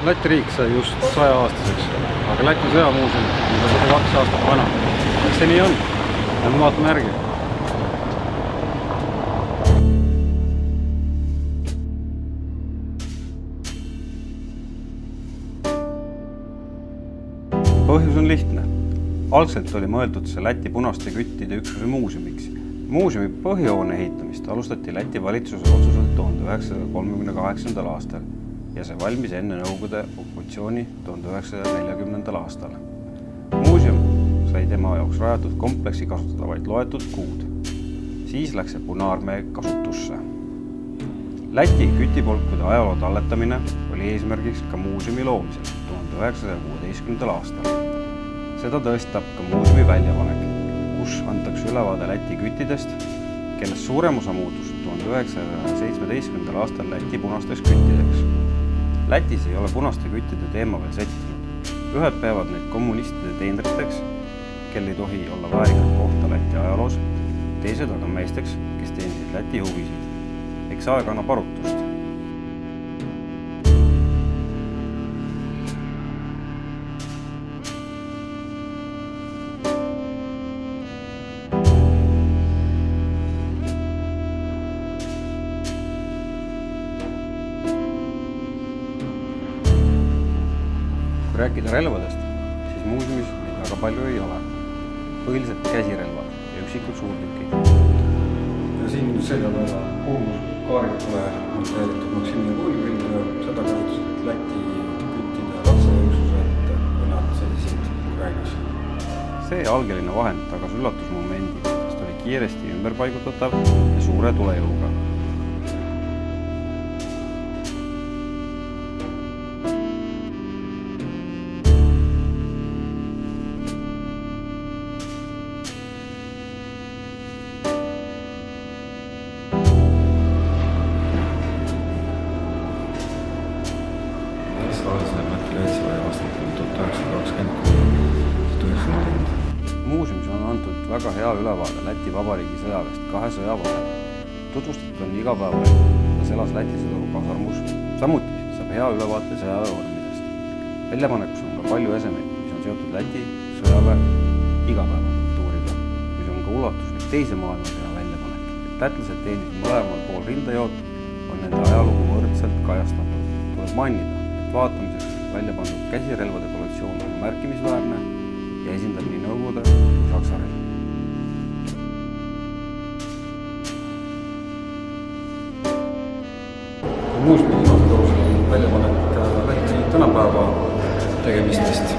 Läti riik sai just 100-aastaseks, aga Läti sõjamuuseum on 102 aastat vana. Miks see nii on? Nüüd vaatame järgi. Põhjus on lihtne. Algselt oli mõeldud see Läti punaste küttide üksuse muuseumiks. Muuseumi põhihoone ehitamist alustati Läti valitsuse otsuselt 1938. aastal ja see valmis enne Nõukogude okupatsiooni 1940. aastal. Muuseum sai tema jaoks rajatud kompleksi kasutada vaid loetud kuud. Siis läks see Punaarmee kasutusse. Läti kütipolkude ajaloo talletamine oli eesmärgiks ka muuseumi loomisel 1916. aastal. Seda tõestab ka muuseumi väljapanek, kus antakse ülevaade Läti küttidest, kellest suurem osa muutus 1917. aastal Läti punasteks küttideks. Lätis ei ole punaste küttide teema veel settinud. Ühed peavad neid kommunistide teenriteks, kel ei tohi olla väärikat kohta Läti ajaloos, teised aga meesteks, kes teenisid Läti huvisid. Eks aeg annab arutust. Kui rääkida relvadest, siis muuseumis neid väga palju ei ole. Põhiliselt käsirelvad ja üksikud suurtükid. Ja siin selja peale kuulus kaarikule monteeritud Maksimi kuulpild ja seda kasutasid Läti küttide ratsajõuksused, kui nad sellisid Ukrainas. See algeline vahend tagas üllatusmomendi, sest oli kiiresti ümberpaigutatav ja suure tulejõuga. Muuseumis on antud väga hea ülevaade Läti Vabariigi sõjaväest 2 sõja vahel. Tutvustatud on igapäevaelu, kes elas Läti sõduru kasarmus. Samuti saab hea ülevaate sõjaväe vormidest. Väljapanekus on ka palju esemeid, mis on seotud Läti sõjaväe igapäevakultuuriga, mis on ka ulatuslik teise maailmasõja väljapanek. Et lätlased teenisid mõlemal pool rindajoont, on nende ajalugu võrdselt kajastatud. Tuleb mainida, et vaatamiseks välja pandud käsirelvade kollektsioon on märkimisväärne ja esindab nii Nõukogude kui Saksa relvi. Muuseumi viimase väljapanek räägib tänapäeva tegemistest.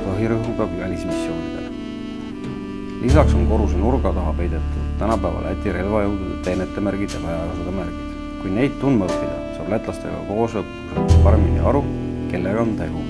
Põhirõhu peab välismissioonidele. Lisaks on korruse nurga taha peidetud tänapäeva Läti relvajõudude teenete märgid ja väeosade märgid. Kui neid tundma õppida, saab lätlastega koos õppusel paremini aru, kellega on tegu.